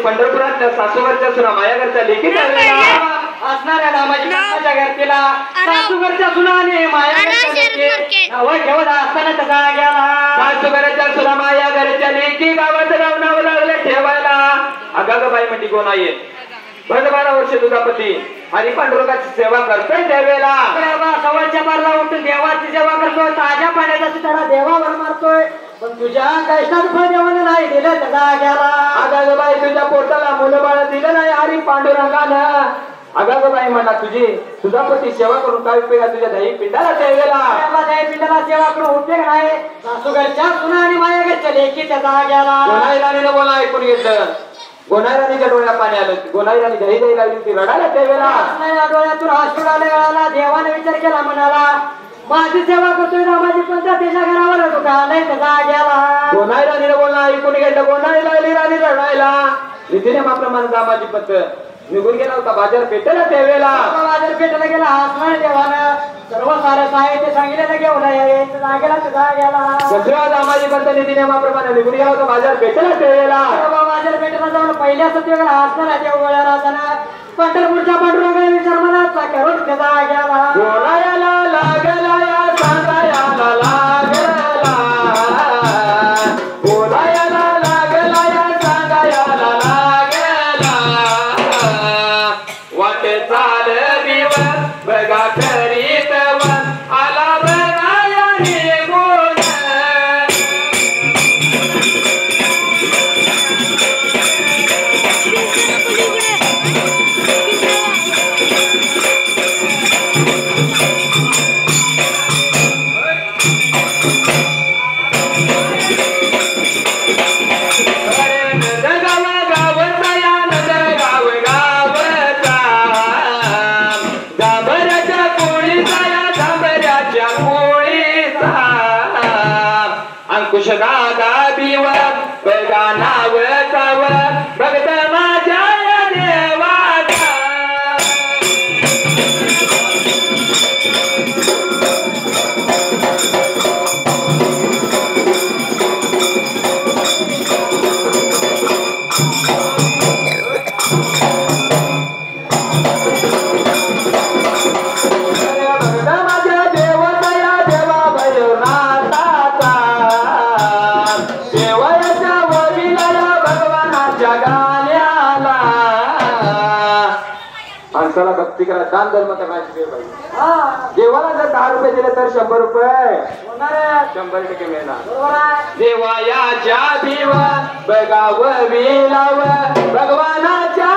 पंढरपुरातल्या सासूवरच्या सुना मायाघरच्या लेखी असणाऱ्या नामाची घरतीला सासूघरच्या सुना आणि सासूघरच्या सुना माया घरच्या लेखी गावात नाव लागले ठेवायला. अगं बाई म्हणती कोण आहे 12 वर्ष तुझा पती हरी पांडुरंगाची सेवा करतोय त्यावेळेला सवलच्या बारला उठून देवाची सेवा करतोय. ताज्या पाण्याचा सुद्धा देवावर मारतोय. पण तुझ्या कष्टात फळ देवानं नाही दिलं त्याचा गेला. अगं बाई तुझ्या पोटाला मुलं बाळ दिलं नाही हरी पांडुरंगानं. अगं बाई म्हणा तुझा पती सेवा करून काय उपयोग तुझ्या दही पिंडाला त्यावेळेला दही पिंडाला सेवा करून उपयोग नाही. सासूघरच्या सुना आणि मायाघरच्या लेखी त्याचा गेला. गोनाईराणीनं बोला ऐकून घेतलं. गोनाईराणीच्या डोळ्यात पाणी आलं. गोनाईराणी दही दही लागली ती रडायला त्यावेळेला डोळ्यातून आसू आले. देवाने विचार केला म्हणाला माझी सेवा करतोय रामाची पंचायत त्याच्या घरावर दुखालय त्याचा गेला. गोनाईराणीने बोलला ऐकून घेतलं. गोनाई लागली राणी रडायला. रीतीने माप्रमाणे रामाची पद्धत निघून गेला होता बाजार पेटेला त्यावेळेला. बाजार पेटेला गेला हसणार देवानं सर्व सारं साहित्य सांगितलं घेऊन जागेला तुझा गेला. रामाची पद्धत रीतीने माप्रमाणे निघून गेला होता बाजार पेटेला त्यावेळेला. बाजार पेटेला जाऊन पहिल्या सत्तेला हसणार देव गोळ्याला जाणार. पंढरपूरच्या पांडुरंगाने विचार मनाचा करून त्याचा गेला. गोळायाला लागला या सांगायाला लागला. गोळायाला लागला या सांगायाला लागला. वाटे चाल दिवस बघा करीत आला बघाया निघून. दादा बिवर बघा नाव चाव भक्त माझ्या देवाचा. माणसाला भक्ती करा दान धर्म करायची पाहिजे. देवाला जर 10 रुपये दिले तर 100 रुपये 100% मिळणार. देवायाच्या भिवा बघाव विलाव भगवानाच्या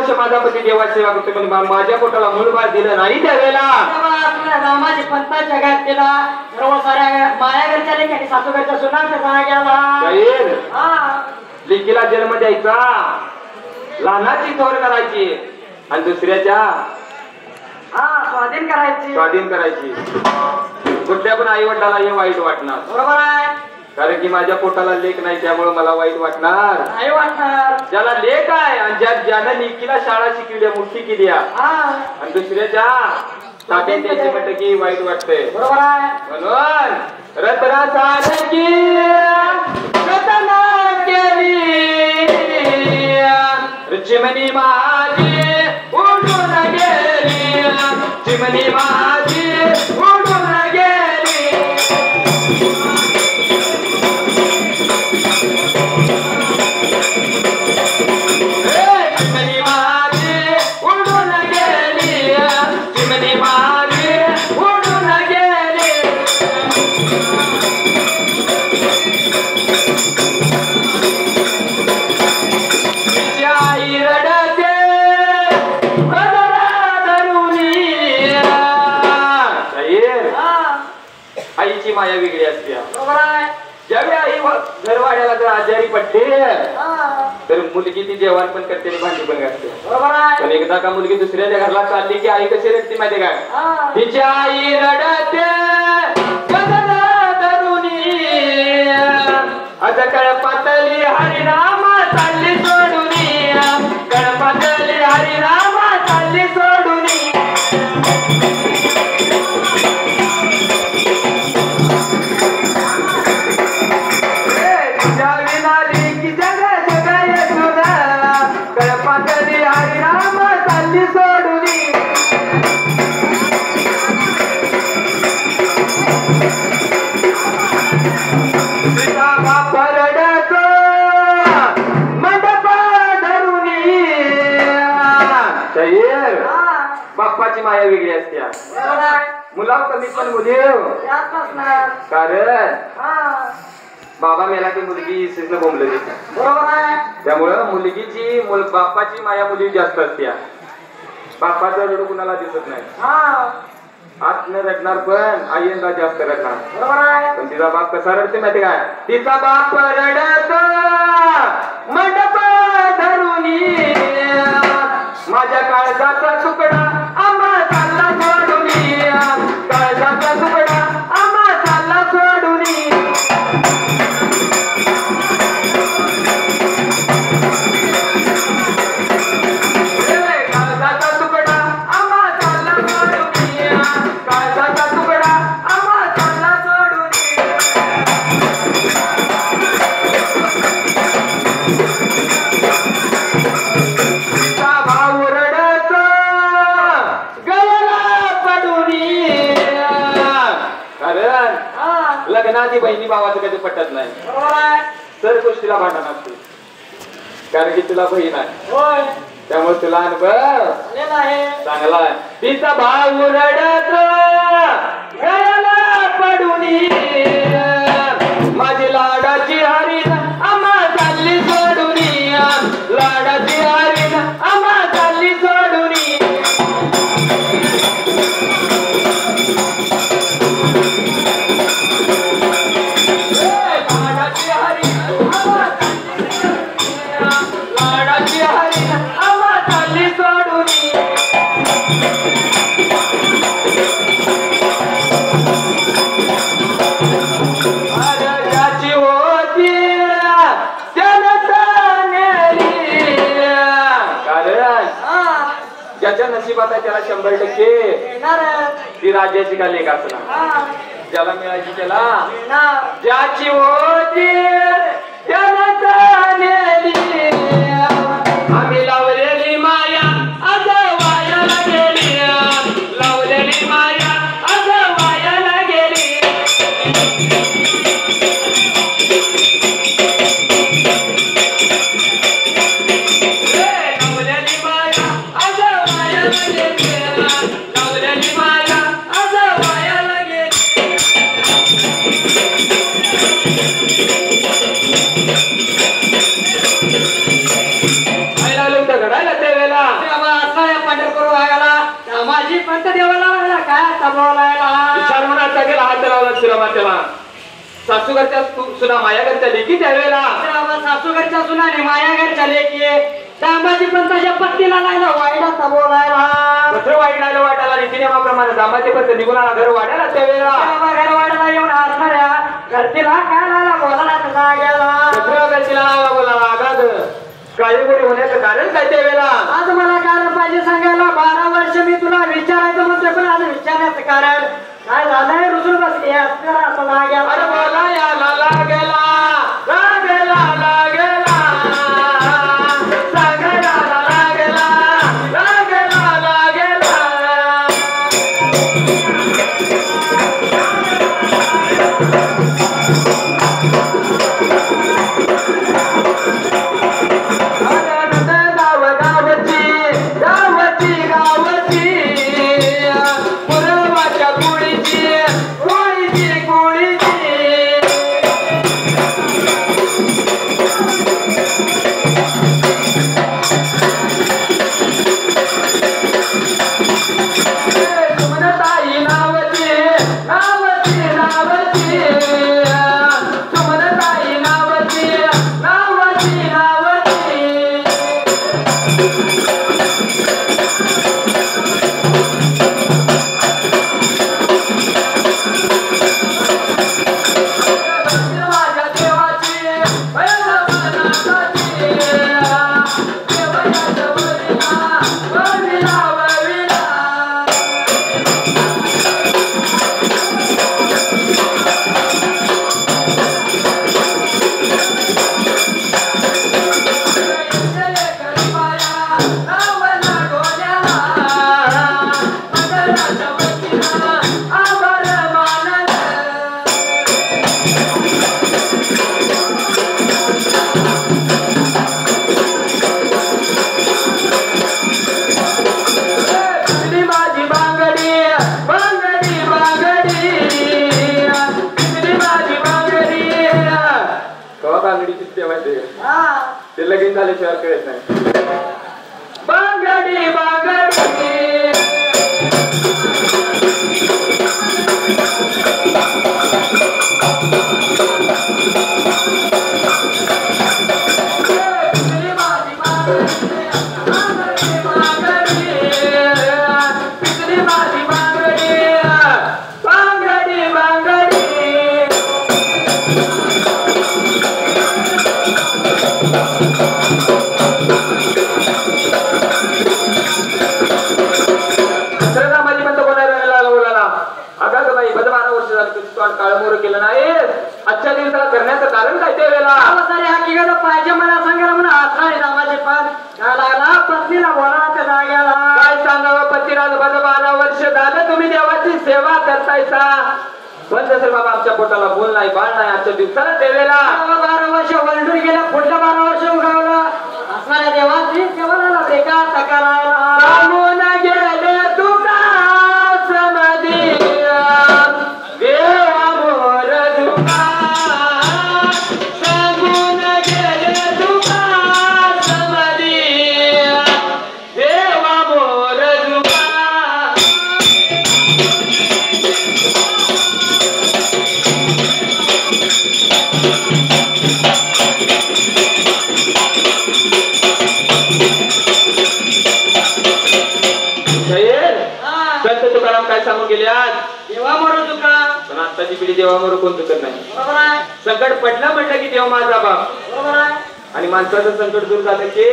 वर्ष माझा पती देवाची सेवा करतो पण माझ्या पोटाला मूलबाळ दिलं नाही त्यावेळेला रामाची पंता जगात केला सर्व साऱ्या माया घरच्या लेखाने सासूबाईचा सुनाचा सहा गेला लेकीला जन्म द्यायचा लहानाची थोर करायची आणि दुसऱ्याच्या स्वाधीन करायची कुठल्या पण आई वडिलाला हे वाईट वाटणार बरोबर आहे कारण की माझ्या पोटाला लेख नाही त्यामुळे मला वाईट वाटणार नाही वाटणार ज्याला लेख आहे आणि ज्यानं लेकीला शाळा शिकवली मोठी केली आणि दुसऱ्याच्या ताब्यात द्यायची म्हटलं की वाईट वाटतंय बरोबर आहे म्हणून रत्ना सारखी रत्ना केली चिमणी माझी उडून गेली चिमणी माझी उडून गेली चिमणी माझी उडून गेली चिमणी माझी उडून गेली आई रडते आईची माया वेगळी असते ज्यावेळी आई घरवाड्याला जर आजारी पडते तर मुलगी ती जेवण पण करते आणि भांडी पण घालते पण एकदा का मुलगी दुसऱ्याच्या घरला चालली की आई कशी रडते माहिती काय तिची आई रडते आज कळपातली हरिनामा चालली सोडून कळपातली हरिनामा चालली सोडून कळपातली हरिनामा चालली सोडून बाप्पाची माया वेगळी असते मुला कमी पण मुली कारण बाबा मेला की मुलगी सिजन बोंबल त्यामुळं मुलगीची बाप्पाची माया मुली जास्त असते बाप्पाचं रडू कुणाला दिसत नाही आत न रडणार पण आईला जास्त रडणार पण तिचा बाप कसा रडते माहिती काय तिचा बाप रडत मंडप धरुनी माझ्या काळजाचा तुकडा आम्हा चालला सोडून काळजाचा तुकडा आम्हा चालला सोडून काळजाचा तुकडा आम्हा चालला सोडून काळजाचा तुकडा आम्हा चालला सोडून लग्नाची बहिणी भावाचं कधी पटत नाही तर गोष्टीला भांडण असते कारण की तुला बहीण आहे त्यामुळे तुला अनुभव चांगला आहे तिचा भाव रडत गळ्याला पडून माझी लाडाची हरीण आम्हा चालली सोडून लाडाची हरीण आम्हा चालली सोडून ज्याच्या नशिबात आहे त्याला 100% ती राज्याची का लेख असणार ज्याला मिळायची त्याला ज्याची होती त्याला नेली आम्ही लावलेली माया आज वायाला गेली लावलेली माया आज वायाला गेली बोलायला विचार मनाचा गेला हात लावला सुरामात्याला सासूघरच्या सुना मायाघरच्या लेकी त्यावेळेला सासूघरच्या सुनाने मायाघरच्या लेकी दामाजी पंताच्या पत्नीला लागला वाईटाचा बोलायला कसं वाईट लागलं वाटायला रीतीनियमाप्रमाणे दामाचे पंत निघून आला घर वाढायला त्यावेळेला घर वाढायला येऊन असणाऱ्या घरतीला काय लागला बोलायला कसा गेला कसं घरतीला लागला बोलायला आगाद काळीगोरी होण्याचं कारण काय त्यावेळेला आज मला कारण पाहिजे सांगायला 12 वर्ष मी तुला विचारायचं म्हणते पण आज विचारण्याचं कारण काय झालंय रुसून बसली असं लागेल अरे बोला याला लागेला लागेला लागेला सांगायला लागेला लागेला लागेला ते लगीन झाल्याशिवाय कळत नाही बांगडी बांगडी काळमोर केलं नाही आजच्या दिवसाला करण्याचं कारण काय त्यावेळेला सारे हकीकत पाहिजे मला सांगायला म्हणून असणारे दामाचे पण लागला पत्नीला बोला त्या जाग्याला काय सांगावं पतीराज 12 वर्ष झालं तुम्ही देवाची सेवा करतायसा पण जसं बाबा आमच्या पोटाला बोल नाही बाळ नाही आजच्या दिवसाला त्यावेळेला 12 वर्ष वलटून गेल्या पुढच्या 12 वर्ष उगावलं असणाऱ्या देवाची देवाला बेकार करायला सांगून गेले तुका समाधी देवा मोर तुका सांगून गेले तुका समाधी देवा मोर तुका संत तुकाराम काय सांगून गेले आज देवा मरू तुका पण आताची पिढी देवा मरू कोण चुकत नाही बरोबर आहे संकट पडलं म्हटलं की देव माझा बाप बरोबर आहे आणि माणसाचं संकट दूर झालं की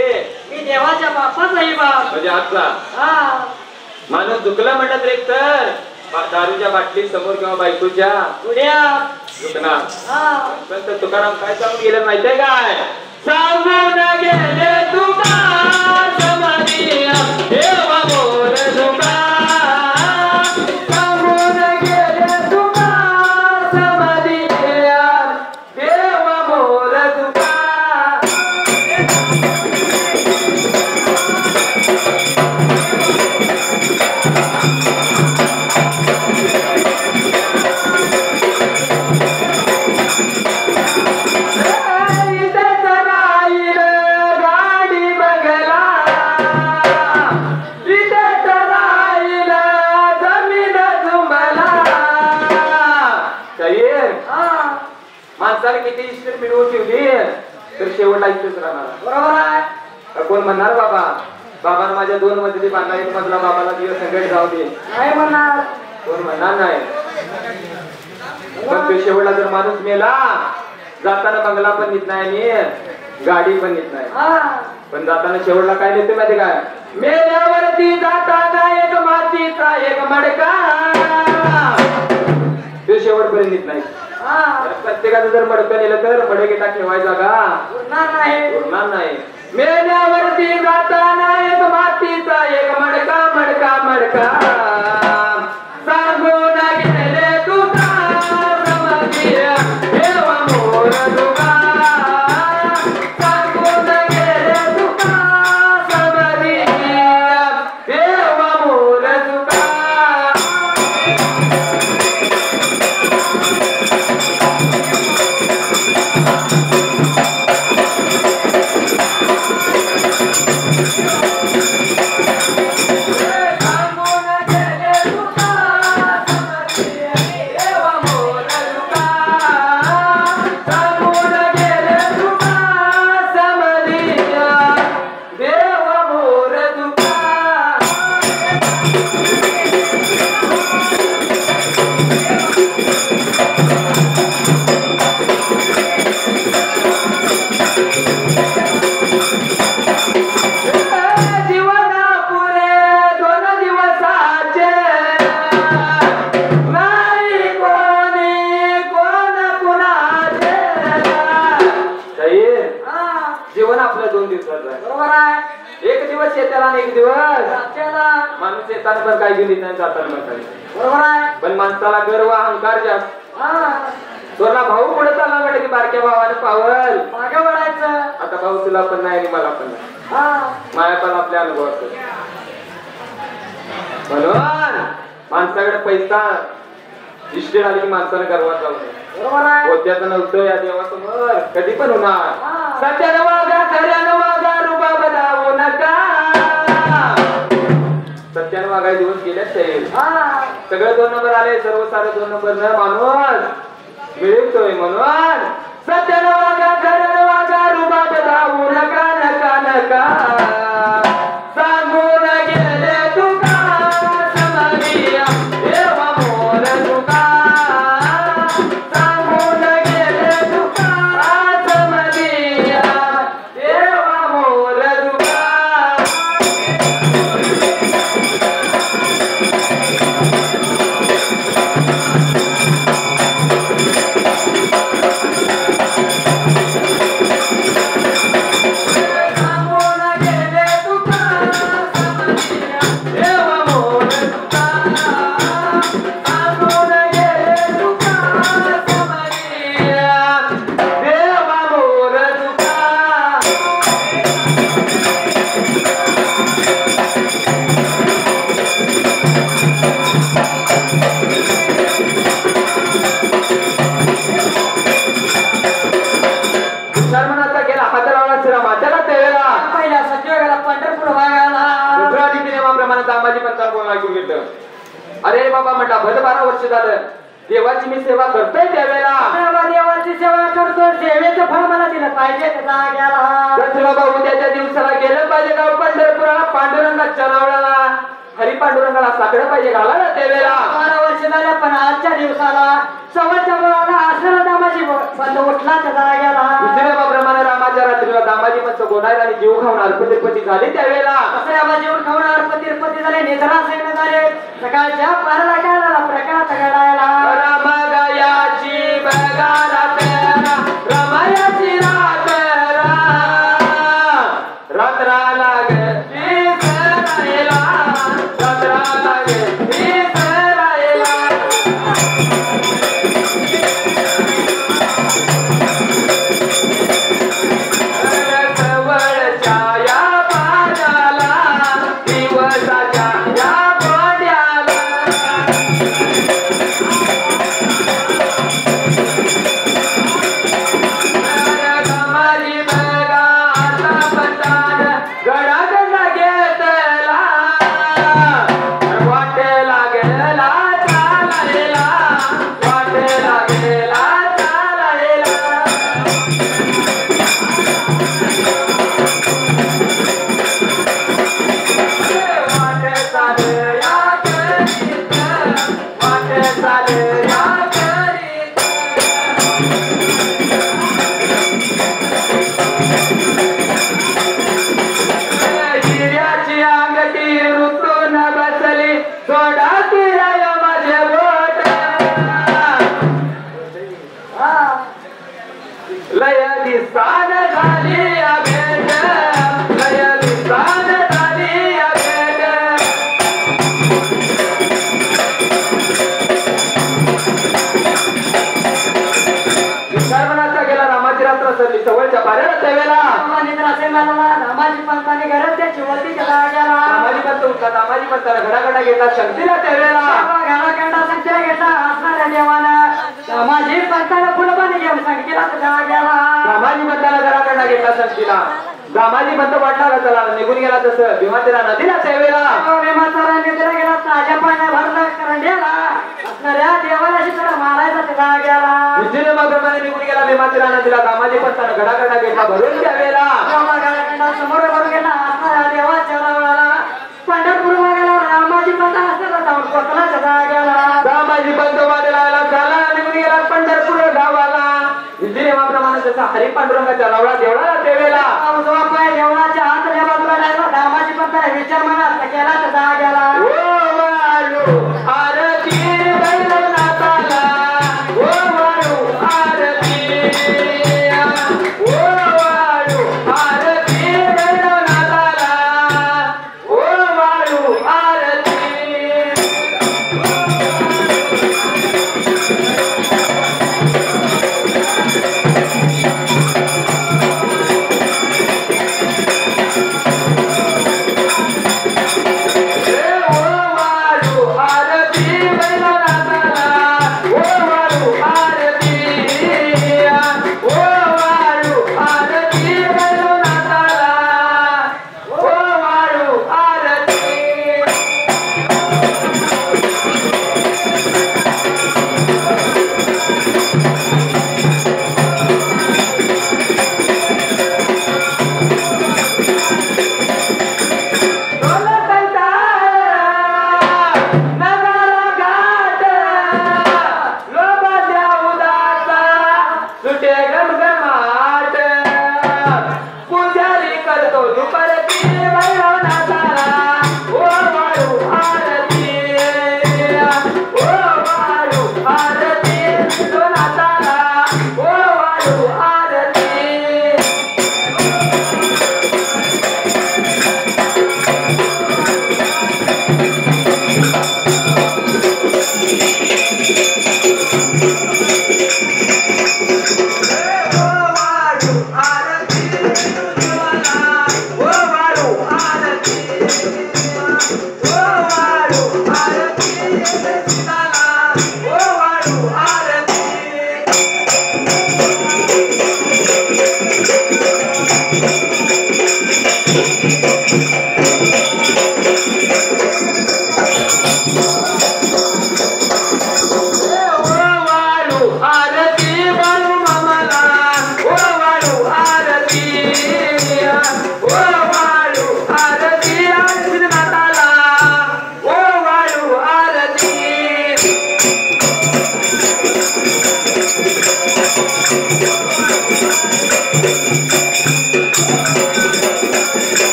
मी देवाच्या बापाचाही बाप म्हणजे आजचा हा माणूस दुखला म्हटलं तर एक तर दारूच्या बाटली समोर किंवा बायकोच्या उड्या दुखणार हा संत तुकाराम काय सांगून गेलं माहितीये काय सांगून गेले तुका समाधी देवा मोर तुका सांगून गेले तुका समाधी देवा मोर तुका इस्टेट मिळवून ठेवली तर शेवटला इथेच राहणार. बरोबर आहे. कोण म्हणणार बाबा बाबांना माझ्या 2 मजली बांधला, एक मजला बाबाला दिवस संकट जाऊ दे, नाही म्हणणार. कोण म्हणणार नाही. पण ते शेवटला जर माणूस मेला जाताना बंगला पण नेत नाही आणि गाडी पण नेत नाही, पण जाताना शेवटला काय नेते माहिती काय? मेल्यावरती जाताना एक मातीचा एक मडका, ते शेवटपर्यंत नेत नाही. प्रत्येकाचं जर मडकं नेलं तर मडकेटा ठेवायचा का? उरणार नाही. मेल्यावरती जाताना एक मातीचा एक मडका मडका मडका, सांगून गेले तुका समधी देव मोर तुका, सांगून गेले तुका समधी देव मोर तुका. जीवन आपल्या 2 दिवसाचं आहे. बरोबर आहे. एक दिवस येताना आणि एक दिवस माणूस येताना पण काही घेऊन नाही, जाताना पण काही. बरोबर आहे. पण माणसाला गर्व अहंकार जास्त. तुला भाऊ पुढे चालला म्हटलं की बारक्या भावाने पावल मागे वळायचं. आता भाऊ तुला पण नाही आणि मला पण नाही, माया पण आपल्या अनुभवात. म्हणून माणसाकडे पैसा इष्टेड आली की माणसाने गर्वात जाऊ नये. बरोबर आहे. होत्याचं नव्हतं या देवासमोर कधी पण होणार. सत्यानं वागा खऱ्यानं वागा रुबाब दावू नका, सत्यानं वागाय दिवस गेल्याच साहेब. सगळं 2 नंबर आले, सर्व सारे 2 नंबर न माणूस मिळवतोय. म्हणून सत्यानं वागा खऱ्यानं वागा रुबाब दावू नका नका नका, सांगून गेले तुका समधी देव मोर तुका, सांगून गेले तुका समधी देव मोर तुका. अरे बाबा म्हटला 12 वर्ष झालं देवाची मी सेवा करतोय, त्यावेळेला देवाची सेवा करतो, सेवेचं फळ मला दिलं पाहिजे. बाबा उद्याच्या दिवसाला गेलं पाहिजे गाव पंढरपुराला, पांडुरंगाच्या नावळाला हरी पांडुरंगाला साकडं पाहिजे घालायला त्यावेळेला. 12 वर्ष झालं, पण आजच्या दिवसाला सवयच्या मुलाला आसरा दामाजी बंद उठला त्या जाग्याला. दुसऱ्या बाप्रमाणे रामाच्या रात्रीला दामाजी पण गोनायला आणि जीव खाऊन अर्पतिर्पती झाली त्यावेळेला. असं जीवन खाऊन अर्पतिर्पती झाले, निद्रा सैन्य झाले. सकाळच्या 12ला काळाला प्रकाश घडायला. रामगयाची बगा रात्र रामायाची रात्रा लागली सरायला, रात्रा लागली सरायला. जवळच्या या पाण्याला दिवसाच्या या गोड्याला लय दिसान झाली या भेट लय दिसान झाली या भेट विचारमनाचा गेला रामाची रात्र सरली सवयच्या पाऱ्याला सेवेला रामाजी पंताने घरात त्याची वरती गेला रामाजी पंत उठला रामाजी पंताला घडाघडा घेतला शक्तीला सेवेला घराखंडा संचय घेतला असणाऱ्या देवाला रामाजी पंताला फुलपाणी घेऊन संगीला गेला रामाजी पंताला घडाघडा घेतला शक्तीला रामाजी पंत वाटला चला निघून गेला तसं भीमातेला नदीला सेवेला भीमातारा निद्रा गेला ताज्या पाण्या भरला करंड्याला असणाऱ्या देवाला शिकला मारायचा त्याला गेला विजय मागप्रमाणे निघून गेला भीमातेला नदीला रामाजी पंतानं घडाघडा घेतला भरून द्यावेला समोर भरून गेला असणाऱ्या देवाच्या रावळाला पंढरपूर गेला रामाजी पंत असताना जाऊन पोचला त्याला गेला रामाजी पंत वादळाला झाला निघून गेला पंढरपूर गावाला विजय मागप्रमाणे जसा हरी पांडुरंगाच्या रावळा देवळाला सेवेला देवळाच्या हातल्या बाजूला रामाजी पंत विचार मनात केला त्याचा गेला ओ वाळू आरती बैलनाथाला ओ वाळू आरती ओ वाळू आरती बैलनाथाला ओ वाळू आरती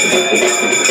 रे